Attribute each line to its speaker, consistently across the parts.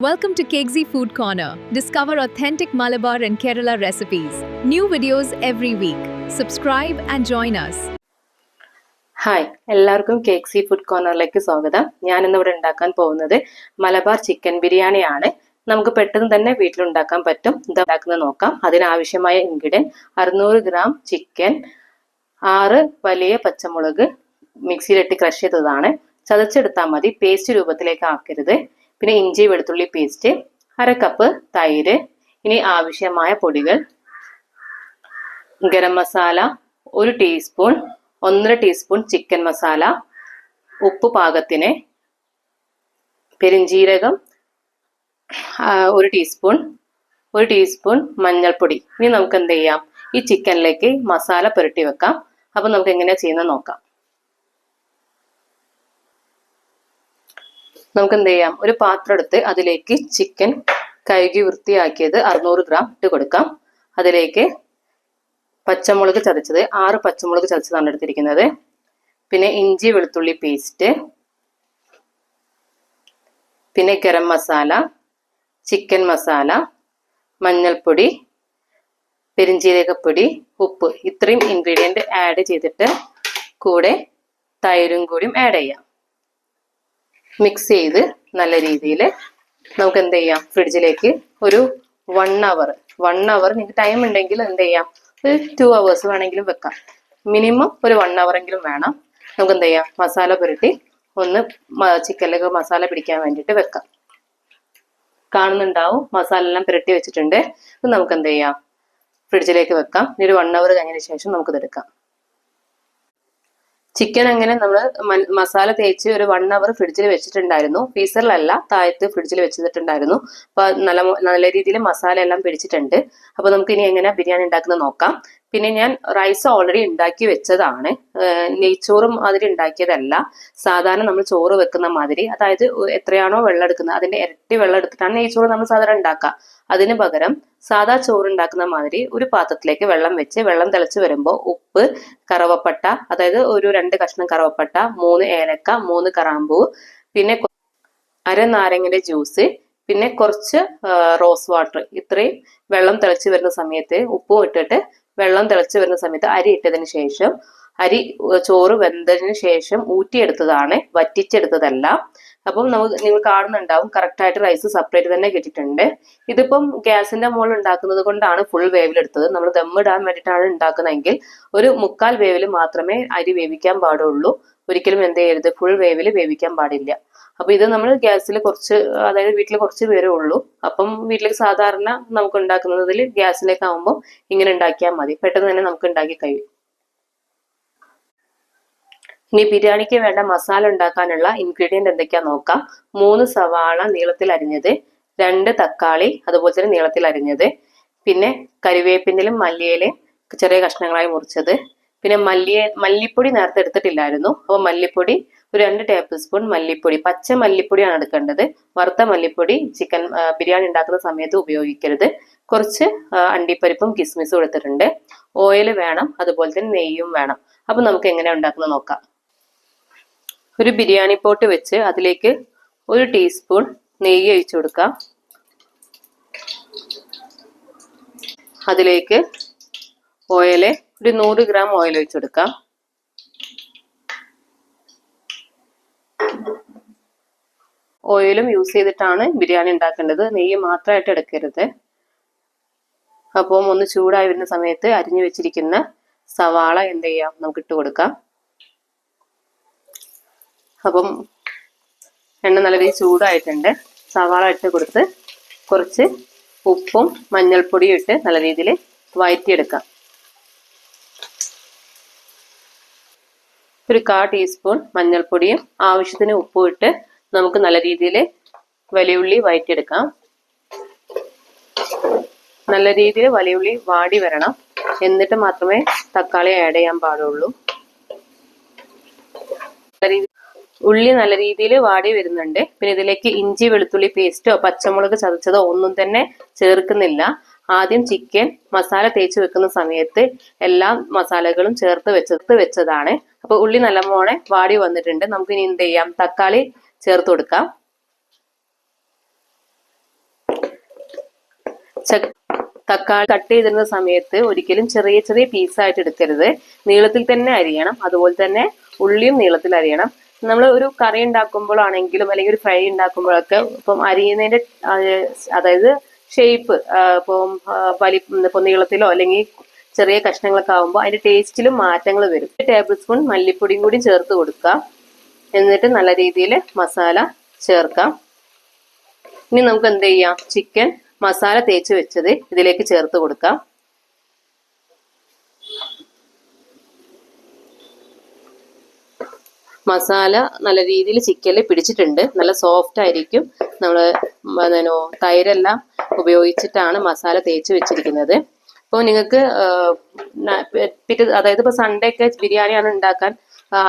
Speaker 1: Welcome to Kegzi Food Corner. Discover authentic Malabar and Kerala recipes. New videos every week. Subscribe and join us.
Speaker 2: Hi എല്ലാവർക്കും കേക്സി food കോർണറിലേക്ക് സ്വാഗതം. ഞാൻ ഇന്നിവിടെ ഉണ്ടാക്കാൻ പോകുന്നത് Malabar chicken ബിരിയാണിയാണ്. നമുക്ക് പെട്ടെന്ന് തന്നെ വീട്ടിലുണ്ടാക്കാൻ പറ്റും. ഇത് ഉണ്ടാക്കുന്നത് നോക്കാം. അതിനാവശ്യമായ ഇൻഗ്രീഡിയൻറ്റ് 600 ഗ്രാം ചിക്കൻ, 6 വലിയ പച്ചമുളക് മിക്സിയിലിട്ട് ക്രഷ് ചെയ്തതാണ്. ചതച്ചെടുത്താൽ മതി, പേസ്റ്റ് രൂപത്തിലേക്ക് ആക്കരുത്. പിന്നെ ഇഞ്ചി വെളുത്തുള്ളി പേസ്റ്റ്, 1/2 കപ്പ് തൈര്. ഇനി ആവശ്യമായ പൊടികൾ: garam masala 1 teaspoon, 1.5 teaspoon chicken masala, ഉപ്പ് പാകത്തിന്, പെരിഞ്ജീരകം 1 ടീസ്പൂൺ, 1 ടീസ്പൂൺ മഞ്ഞൾപ്പൊടി. ഇനി നമുക്ക് എന്ത് ചെയ്യാം, ഈ ചിക്കനിലേക്ക് മസാല പുരട്ടി വെക്കാം. അപ്പൊ നമുക്ക് എങ്ങനെയാ ചെയ്യുന്നത് നോക്കാം. നമുക്ക് എന്ത് ചെയ്യാം, ഒരു പാത്രം എടുത്ത് അതിലേക്ക് ചിക്കൻ കഴുകി വൃത്തിയാക്കിയത് 600 ഗ്രാം ഇട്ട് കൊടുക്കാം. അതിലേക്ക് പച്ചമുളക് ചതച്ചത് 6 പച്ചമുളക് ചതച്ചതാണ് എടുത്തിരിക്കുന്നത്. പിന്നെ ഇഞ്ചി വെളുത്തുള്ളി പേസ്റ്റ്, പിന്നെ ഗരം മസാല, ചിക്കൻ മസാല, മഞ്ഞൾപ്പൊടി, പെരിഞ്ജീരകപ്പൊടി, ഉപ്പ്. ഇത്രയും ഇൻഗ്രീഡിയൻറ്റ് ആഡ് ചെയ്തിട്ട് കൂടെ തൈരും കൂടിയും ആഡ് ചെയ്യാം. മിക്സ് ചെയ്ത് നല്ല രീതിയിൽ നമുക്ക് എന്ത് ചെയ്യാം, ഫ്രിഡ്ജിലേക്ക് ഒരു 1 അവർ നിങ്ങൾക്ക് ടൈം ഉണ്ടെങ്കിൽ എന്ത് ചെയ്യാം, ഒരു 2 hours വേണമെങ്കിലും വെക്കാം. മിനിമം ഒരു 1 hour എങ്കിലും വേണം. നമുക്ക് എന്ത് ചെയ്യാം, മസാല പുരട്ടി ഒന്ന് ചിക്കനിലേക്ക് മസാല പിടിക്കാൻ വേണ്ടിയിട്ട് വെക്കാം. കാണുന്നുണ്ടാവും, മസാല എല്ലാം പുരട്ടി വെച്ചിട്ടുണ്ട്. ഇത് നമുക്ക് എന്ത് ചെയ്യാം, ഫ്രിഡ്ജിലേക്ക് വെക്കാം. ഇനി ഒരു 1 hour കഴിഞ്ഞതിന് ശേഷം നമുക്കിത് എടുക്കാം. ചിക്കൻ അങ്ങനെ നമ്മൾ മസാല തേച്ച് ഒരു 1 hour ഫ്രിഡ്ജിൽ വെച്ചിട്ടുണ്ടായിരുന്നു. ഫ്രീസറിലല്ല, താഴത്ത് ഫ്രിഡ്ജിൽ വെച്ചിട്ടുണ്ടായിരുന്നു. അപ്പൊ നല്ല രീതിയിൽ മസാല എല്ലാം പിടിച്ചിട്ടുണ്ട്. അപ്പൊ നമുക്ക് ഇനി എങ്ങനെ ബിരിയാണി ഉണ്ടാക്കുന്നത് നോക്കാം. പിന്നെ ഞാൻ റൈസ് ഓൾറെഡി ഉണ്ടാക്കി വെച്ചതാണ്. നെയ്ച്ചോറും അതിൽ ഉണ്ടാക്കിയതല്ല. സാധാരണ നമ്മൾ ചോറ് വെക്കുന്ന മാതിരി, അതായത് എത്രയാണോ വെള്ളം എടുക്കുന്നത് അതിന്റെ ഇരട്ടി വെള്ളം എടുത്തിട്ടാണ് നെയ്ച്ചോറ് നമ്മൾ സാധാരണ ഉണ്ടാക്കുക. അതിന് പകരം സാധാ ചോറ് ഉണ്ടാക്കുന്ന മാതിരി ഒരു പാത്രത്തിലേക്ക് വെള്ളം വെച്ച്, വെള്ളം തിളച്ച് വരുമ്പോൾ ഉപ്പ്, കറുവപ്പട്ട, അതായത് ഒരു 2 കഷ്ണം കറുവപ്പട്ട, 3 ഏലക്ക, 3 കറാമ്പൂ, പിന്നെ 1/2 നാരങ്ങയുടെ ജ്യൂസ്, പിന്നെ കുറച്ച് റോസ് വാട്ടർ. ഇത്രയും വെള്ളം തിളച്ച് വരുന്ന സമയത്ത് ഉപ്പും ഇട്ടിട്ട് വെള്ളം തിളച്ച് വരുന്ന സമയത്ത് അരി ഇട്ടതിന് ശേഷം, ചോറ് വെന്തതിന് ശേഷം ഊറ്റിയെടുത്തതാണ്, വറ്റിച്ചെടുത്തതല്ല. അപ്പം നിങ്ങൾ കാണുന്നുണ്ടാവും കറക്റ്റായിട്ട് റൈസ് സെപ്പറേറ്റ് തന്നെ കിട്ടിയിട്ടുണ്ട്. ഇതിപ്പം ഗ്യാസിന്റെ മുകളിൽ ഉണ്ടാക്കുന്നത് കൊണ്ടാണ് ഫുൾ വേവിലെടുത്തത്. നമ്മൾ ദമ്മിടാൻ വേണ്ടിയിട്ടാണ് ഉണ്ടാക്കുന്നതെങ്കിൽ ഒരു 1/4 വേവിൽ മാത്രമേ അരി വേവിക്കാൻ പാടുള്ളൂ. ഒരിക്കലും എന്ത് ചെയ്യരുത്, ഫുൾ വേവിൽ വേവിക്കാൻ പാടില്ല. അപ്പൊ ഇത് നമ്മൾ ഗ്യാസിൽ കുറച്ച്, അതായത് വീട്ടിൽ കുറച്ച് പേരേ ഉള്ളൂ. അപ്പം വീട്ടിലേക്ക് സാധാരണ നമുക്ക് ഉണ്ടാക്കുന്നതിൽ ഗ്യാസിലേക്ക് ആകുമ്പോൾ ഇങ്ങനെ ഉണ്ടാക്കിയാൽ മതി, പെട്ടെന്ന് തന്നെ നമുക്ക് ഉണ്ടാക്കി കഴിയും. ഇനി ബിരിയാണിക്ക് വേണ്ട മസാല ഉണ്ടാക്കാനുള്ള ഇൻഗ്രീഡിയന്റ് എന്തൊക്കെയാ നോക്കാം. 3 സവാള നീളത്തിൽ അരിഞ്ഞത്, 2 തക്കാളി അതുപോലെ തന്നെ നീളത്തിൽ അരിഞ്ഞത്, പിന്നെ കരിവേപ്പിൻ്റെലും മല്ലിയിലും ചെറിയ കഷ്ണങ്ങളായി മുറിച്ചത്, പിന്നെ മല്ലിപ്പൊടി നേരത്തെ എടുത്തിട്ടില്ലായിരുന്നു. അപ്പോൾ മല്ലിപ്പൊടി ഒരു 2 ടേബിൾ സ്പൂൺ മല്ലിപ്പൊടി, പച്ച മല്ലിപ്പൊടിയാണ് എടുക്കേണ്ടത്. വറുത്ത മല്ലിപ്പൊടി ചിക്കൻ ബിരിയാണി ഉണ്ടാക്കുന്ന സമയത്ത് ഉപയോഗിക്കരുത്. കുറച്ച് അണ്ടിപ്പരിപ്പും കിസ്മിസും എടുത്തിട്ടുണ്ട്. ഓയിൽ വേണം, അതുപോലെ തന്നെ നെയ്യും വേണം. അപ്പൊ നമുക്ക് എങ്ങനെയാണ് ഉണ്ടാക്കുന്നത് നോക്കാം. ഒരു ബിരിയാണി പോട്ട് വെച്ച് അതിലേക്ക് 1 ടീസ്പൂൺ നെയ്യ് ഒഴിച്ചു കൊടുക്കാം. അതിലേക്ക് ഓയിൽ ഒരു 100 ഗ്രാം ഓയിൽ ഒഴിച്ചു കൊടുക്കാം. ഓയിലും യൂസ് ചെയ്തിട്ടാണ് ബിരിയാണി ഉണ്ടാക്കേണ്ടത്, നെയ്യ് മാത്രമായിട്ട് എടുക്കരുത്. അപ്പം ഒന്ന് ചൂടായി വരുന്ന സമയത്ത് അരിഞ്ഞു വെച്ചിരിക്കുന്ന സവാള എന്ത് ചെയ്യാം, നമുക്ക് ഇട്ട് കൊടുക്കാം. അപ്പം എണ്ണ നല്ല രീതിയിൽ ചൂടായിട്ടുണ്ട്. സവാള ഇട്ട് കൊടുത്ത് കുറച്ച് ഉപ്പും മഞ്ഞൾപ്പൊടിയും ഇട്ട് നല്ല രീതിയിൽ വഴറ്റിയെടുക്കാം. ഒരു 1/4 ടീസ്പൂൺ മഞ്ഞൾപ്പൊടിയും ആവശ്യത്തിന് ഉപ്പും ഇട്ട് നമുക്ക് നല്ല രീതിയിൽ വലിയുള്ളി വഴറ്റിയെടുക്കാം. നല്ല രീതിയിൽ വലിയുള്ളി വാടി വരണം, എന്നിട്ട് മാത്രമേ തക്കാളി ആഡ് ചെയ്യാൻ പാടുള്ളൂ. ഉള്ളി നല്ല രീതിയിൽ വാടി വരുന്നുണ്ട്. പിന്നെ ഇതിലേക്ക് ഇഞ്ചി വെളുത്തുള്ളി പേസ്റ്റോ പച്ചമുളക് ചതച്ചതോ ഒന്നും തന്നെ ചേർക്കുന്നില്ല. ആദ്യം ചിക്കൻ മസാല തേച്ച് വെക്കുന്ന സമയത്ത് എല്ലാ മസാലകളും ചേർത്ത് വെച്ചതാണ്. അപ്പൊ ഉള്ളി നല്ലപോലെ വാടി വന്നിട്ടുണ്ട്. നമുക്ക് ഇനി എന്ത് ചെയ്യാം, തക്കാളി ചേർത്ത് കൊടുക്കാം. തക്കാളി കട്ട് ചെയ്തിരുന്ന സമയത്ത് ഒരിക്കലും ചെറിയ ചെറിയ പീസായിട്ട് എടുക്കരുത്, നീളത്തിൽ തന്നെ അരിയണം. അതുപോലെ തന്നെ ഉള്ളിയും നീളത്തിൽ അരിയണം. നമ്മൾ ഒരു കറി ഉണ്ടാക്കുമ്പോഴാണെങ്കിലും അല്ലെങ്കിൽ ഒരു ഫ്രൈ ഉണ്ടാക്കുമ്പോഴൊക്കെ ഇപ്പം അരിയുന്നതിന്റെ അതായത് ഷേപ്പ് ഇപ്പം നീളത്തിലോ അല്ലെങ്കിൽ ചെറിയ കഷ്ണങ്ങളൊക്കെ ആകുമ്പോൾ അതിന്റെ ടേസ്റ്റിലും മാറ്റങ്ങൾ വരും. 1 ടേബിൾ സ്പൂൺ മല്ലിപ്പൊടിയും കൂടി ചേർത്ത് കൊടുക്കാം. എന്നിട്ട് നല്ല രീതിയിൽ മസാല ചേർക്കാം. ഇനി നമുക്ക് എന്ത് ചെയ്യാം, ചിക്കൻ മസാല തേച്ച് വെച്ചത് ഇതിലേക്ക് ചേർത്ത് കൊടുക്കാം. മസാല നല്ല രീതിയിൽ ചിക്കനിൽ പിടിച്ചിട്ടുണ്ട്, നല്ല സോഫ്റ്റ് ആയിരിക്കും. നമ്മൾ തൈരെല്ലാം ഉപയോഗിച്ചിട്ടാണ് മസാല തേച്ച് വെച്ചിരിക്കുന്നത്. അപ്പോൾ നിങ്ങൾക്ക് അതായത് ഇപ്പോൾ സൺഡേ ഒക്കെ ബിരിയാണിയാണ് ഉണ്ടാക്കാൻ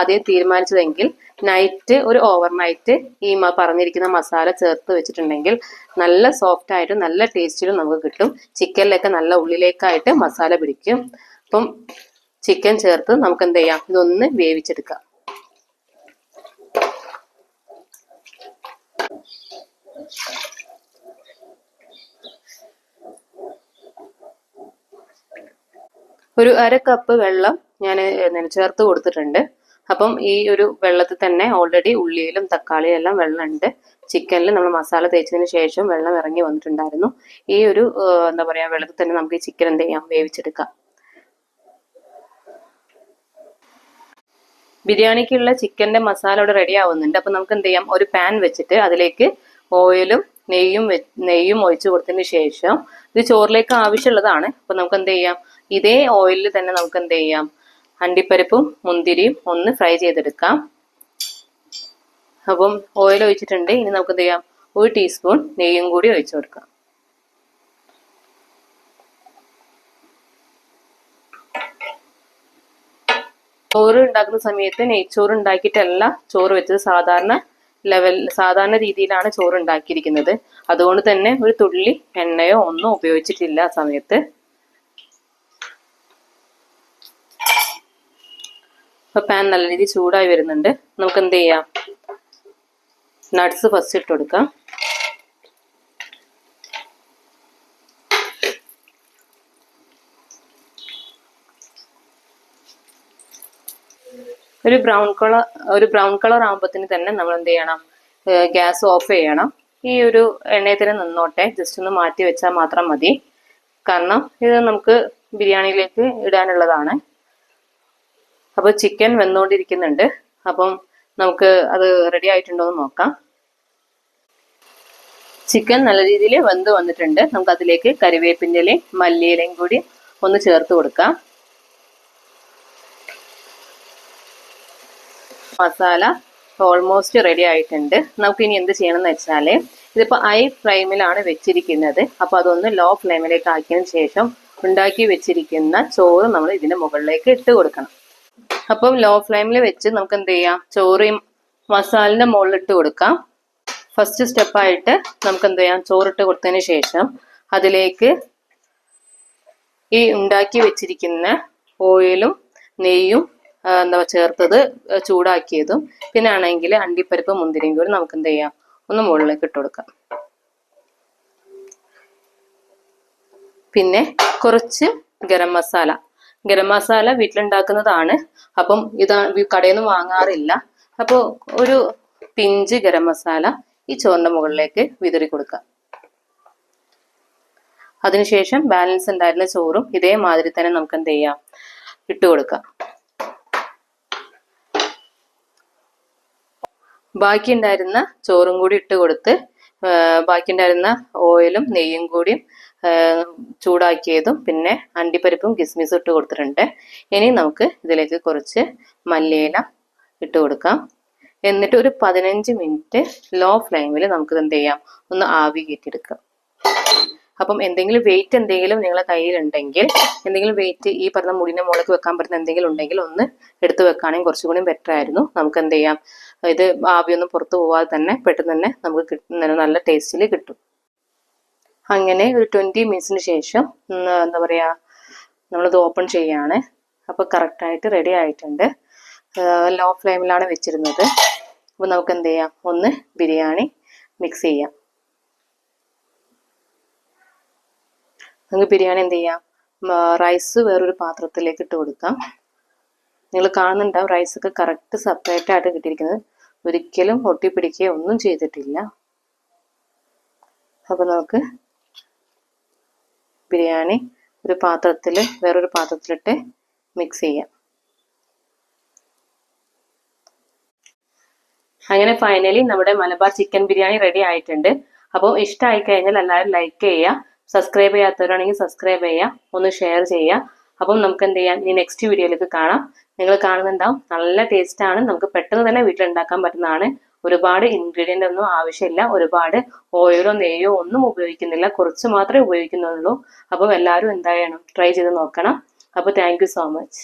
Speaker 2: ആദ്യം തീരുമാനിച്ചതെങ്കിൽ നൈറ്റ് ഒരു ഓവർനൈറ്റ് ഈ പറഞ്ഞിരിക്കുന്ന മസാല ചേർത്ത് വെച്ചിട്ടുണ്ടെങ്കിൽ നല്ല സോഫ്റ്റ് ആയിട്ടും നല്ല ടേസ്റ്റിലും നമുക്ക് കിട്ടും. ചിക്കനിലൊക്കെ നല്ല ഉള്ളിലേക്കായിട്ട് മസാല പിടിക്കും. അപ്പം ചിക്കൻ ചേർത്ത് നമുക്ക് എന്ത് ചെയ്യാം, ഇതൊന്ന് വേവിച്ചെടുക്കാം. ഒരു 1/2 കപ്പ് വെള്ളം ഞാൻ ചേർത്ത് കൊടുത്തിട്ടുണ്ട്. അപ്പം ഈ ഒരു വെള്ളത്തിൽ തന്നെ ഓൾറെഡി ഉള്ളിയിലും തക്കാളിയും എല്ലാം വെള്ളമുണ്ട്. ചിക്കനിൽ നമ്മൾ മസാല തേച്ചതിന് ശേഷം വെള്ളം ഇറങ്ങി വന്നിട്ടുണ്ടായിരുന്നു. ഈ ഒരു എന്താ പറയാ വെള്ളത്തിൽ തന്നെ നമുക്ക് ഈ ചിക്കൻ എന്ത് ചെയ്യാം, വേവിച്ചെടുക്കാം. ബിരിയാണിക്കുള്ള ചിക്കന്റെ മസാല ഇവിടെ റെഡി ആവുന്നുണ്ട്. അപ്പൊ നമുക്ക് എന്ത് ചെയ്യാം, ഒരു പാൻ വെച്ചിട്ട് അതിലേക്ക് ഓയിലും നെയ്യും ഒഴിച്ചു കൊടുത്തതിന് ശേഷം ഇത് ചോറിലേക്ക് ആവശ്യമുള്ളതാണ്. അപ്പൊ നമുക്ക് എന്ത് ചെയ്യാം, ഇതേ ഓയിലിൽ തന്നെ നമുക്ക് എന്ത് ചെയ്യാം, അണ്ടിപ്പരിപ്പും മുന്തിരിയും ഒന്ന് ഫ്രൈ ചെയ്തെടുക്കാം. അപ്പം ഓയിൽ ഒഴിച്ചിട്ടുണ്ട്. ഇനി നമുക്ക് എന്ത് ചെയ്യാം, 1 ടീസ്പൂൺ നെയ്യും കൂടി ഒഴിച്ചു കൊടുക്കാം. ചോറ് ഉണ്ടാക്കുന്ന സമയത്ത് നെയ്ച്ചോറ് ഉണ്ടാക്കിയിട്ടല്ല ചോറ് വെച്ചത്, സാധാരണ രീതിയിലാണ് ചോറ് ഉണ്ടാക്കിയിരിക്കുന്നത്. അതുകൊണ്ട് തന്നെ ഒരു തുള്ളി എണ്ണയോ ഒന്നും ഉപയോഗിച്ചിട്ടില്ല ആ സമയത്ത്. അപ്പൊ പാൻ നല്ല രീതിയിൽ ചൂടായി വരുന്നുണ്ട്. നമുക്ക് എന്ത് ചെയ്യാം, നട്ട്സ് ഫസ്റ്റ് ഇട്ട് കൊടുക്കാം. ഒരു ബ്രൗൺ കളർ ആകുമ്പോഴത്തേന് തന്നെ നമ്മൾ എന്ത് ചെയ്യണം, ഗ്യാസ് ഓഫ് ചെയ്യണം. ഈ ഒരു എണ്ണയിൽ തന്നെ നിന്നോട്ടെ, ജസ്റ്റ് ഒന്ന് മാറ്റി വെച്ചാൽ മാത്രം മതി. കാരണം ഇത് നമുക്ക് ബിരിയാണിയിലേക്ക് ഇടാനുള്ളതാണ്. അപ്പോൾ ചിക്കൻ വെന്നുകൊണ്ടിരിക്കുന്നുണ്ട്. അപ്പം നമുക്ക് അത് റെഡി ആയിട്ടുണ്ടോ എന്ന് നോക്കാം. ചിക്കൻ നല്ല രീതിയിൽ വെന്ത് വന്നിട്ടുണ്ട്. നമുക്ക് അതിലേക്ക് കരിവേപ്പിൻ്റെ ഇലയും മല്ലിയിലയും കൂടി ഒന്ന് ചേർത്ത് കൊടുക്കാം. മസാല ഓൾമോസ്റ്റ് റെഡി ആയിട്ടുണ്ട്. നമുക്ക് ഇനി എന്ത് ചെയ്യണം എന്ന് വെച്ചാൽ, ഇതിപ്പോൾ ഹൈ ഫ്ലെയിമിലാണ് വെച്ചിരിക്കുന്നത്. അപ്പോൾ അതൊന്ന് ലോ ഫ്ലെയിമിലേക്ക് ആക്കിയതിന് ശേഷം ഉണ്ടാക്കി വെച്ചിരിക്കുന്ന ചോറ് നമ്മൾ ഇതിന്റെ മുകളിലേക്ക് ഇട്ട് കൊടുക്കണം. അപ്പം ലോ ഫ്ലെയിമിൽ വെച്ച് നമുക്ക് എന്ത് ചെയ്യാം, ചോറ് മസാലിന്റെ മുകളിൽ ഇട്ട് കൊടുക്കാം. ഫസ്റ്റ് സ്റ്റെപ്പായിട്ട് നമുക്ക് എന്ത് ചെയ്യാം, ചോറിട്ട് കൊടുത്തതിന് ശേഷം അതിലേക്ക് ഈ ഉണ്ടാക്കി വെച്ചിരിക്കുന്ന ഓയിലും നെയ്യും ചേർത്തത് ചൂടാക്കിയതും പിന്നെ ആണെങ്കിൽ അണ്ടിപ്പരിപ്പ് മുന്തിരിയും കൂടി നമുക്ക് എന്ത് ചെയ്യാം, ഒന്ന് മുകളിലേക്ക് ഇട്ട് കൊടുക്കാം. പിന്നെ കുറച്ച് ഗരം മസാല വീട്ടിലുണ്ടാക്കുന്നതാണ്. അപ്പം ഇത് കടയിൽ നിന്ന് വാങ്ങാറില്ല. അപ്പോൾ ഒരു പിഞ്ച് ഗരം മസാല ഈ ചോറിന്റെ മുകളിലേക്ക് വിതറി കൊടുക്കാം. അതിനുശേഷം ബാലൻസ് ഉണ്ടായിരുന്ന ചോറും ഇതേമാതിരി തന്നെ നമുക്ക് എന്ത് ചെയ്യാം, ഇട്ട് കൊടുക്കാം. ബാക്കി ഉണ്ടായിരുന്ന ചോറും കൂടി ഇട്ട് കൊടുത്ത് ബാക്കി ഉണ്ടായിരുന്ന ഓയിലും നെയ്യും കൂടി ചൂടാക്കിയതും പിന്നെ അണ്ടിപ്പരിപ്പും കിസ്മിസും ഇട്ട് കൊടുത്തിട്ടുണ്ട്. ഇനി നമുക്ക് ഇതിലേക്ക് കുറച്ച് മല്ലിയില ഇട്ട് കൊടുക്കാം. എന്നിട്ട് ഒരു 15 മിനിറ്റ് ലോ ഫ്ലെയിമിൽ നമുക്ക് എന്ത് ചെയ്യാം, ഒന്ന് ആവി കയറ്റിയെടുക്കാം. അപ്പം എന്തെങ്കിലും വെയിറ്റ് നിങ്ങളെ കയ്യിലുണ്ടെങ്കിൽ, എന്തെങ്കിലും വെയിറ്റ് ഈ പറഞ്ഞ മുടിന്റെ മുകളിലേക്ക് വെക്കാൻ പറ്റുന്ന എന്തെങ്കിലും ഉണ്ടെങ്കിൽ ഒന്ന് എടുത്ത് വെക്കുകയാണെങ്കിൽ കുറച്ചുകൂടി ബെറ്റർ ആയിരുന്നു. നമുക്ക് എന്ത് ചെയ്യാം, ഇത് ആവിയൊന്നും പുറത്തു പോവാതെ തന്നെ പെട്ടെന്ന് തന്നെ നമുക്ക് നല്ല ടേസ്റ്റിൽ കിട്ടും. അങ്ങനെ ഒരു 20 മിനിറ്റ്സിന് ശേഷം എന്താ പറയാ, നമ്മളിത് ഓപ്പൺ ചെയ്യാണ്. അപ്പോൾ കറക്റ്റായിട്ട് റെഡി ആയിട്ടുണ്ട്. ലോ ഫ്ലെയിമിലാണ് വെച്ചിരുന്നത്. അപ്പോൾ നമുക്ക് എന്ത് ചെയ്യാം, ഒന്ന് ബിരിയാണി മിക്സ് ചെയ്യാം. നമുക്ക് ബിരിയാണി എന്ത് ചെയ്യാം, റൈസ് വേറൊരു പാത്രത്തിലേക്ക് ഇട്ട് കൊടുക്കാം. നിങ്ങൾ കാണുന്നുണ്ടാവും റൈസൊക്കെ കറക്റ്റ് സെപ്പറേറ്റ് ആയിട്ട് കിട്ടിയിരിക്കുന്നത്, ഒരിക്കലും ഒട്ടിപ്പിടിക്കുകയോ ഒന്നും ചെയ്തിട്ടില്ല. അപ്പോൾ നമുക്ക് ബിരിയാണി ഒരു പാത്രത്തിൽ വേറൊരു പാത്രത്തിലിട്ട് മിക്സ് ചെയ്യാം. അങ്ങനെ ഫൈനലി നമ്മുടെ മലബാർ ചിക്കൻ ബിരിയാണി റെഡി ആയിട്ടുണ്ട്. അപ്പോൾ ഇഷ്ടമായി കഴിഞ്ഞാൽ എല്ലാവരും ലൈക്ക് ചെയ്യുക, സബ്സ്ക്രൈബ് ചെയ്യാത്തവരാണെങ്കിൽ സബ്സ്ക്രൈബ് ചെയ്യുക, ഒന്ന് ഷെയർ ചെയ്യുക. അപ്പം നമുക്ക് എന്ത് ചെയ്യാം, ഇനി നെക്സ്റ്റ് വീഡിയോയിലേക്ക് കാണാം. നിങ്ങൾ കാണുന്നുണ്ടാവും നല്ല ടേസ്റ്റാണ്, നമുക്ക് പെട്ടെന്ന് തന്നെ വീട്ടിലുണ്ടാക്കാൻ പറ്റുന്നതാണ്. ഒരുപാട് ഇൻഗ്രീഡിയൻ്റ് ഒന്നും ആവശ്യമില്ല, ഒരുപാട് ഓയിലോ നെയ്യോ ഒന്നും ഉപയോഗിക്കുന്നില്ല, കുറച്ച് മാത്രമേ ഉപയോഗിക്കുന്നുള്ളൂ. അപ്പം എല്ലാവരും എന്താ ചെയ്യണം, ട്രൈ ചെയ്ത് നോക്കണം. അപ്പോൾ താങ്ക് യു സോ മച്ച്.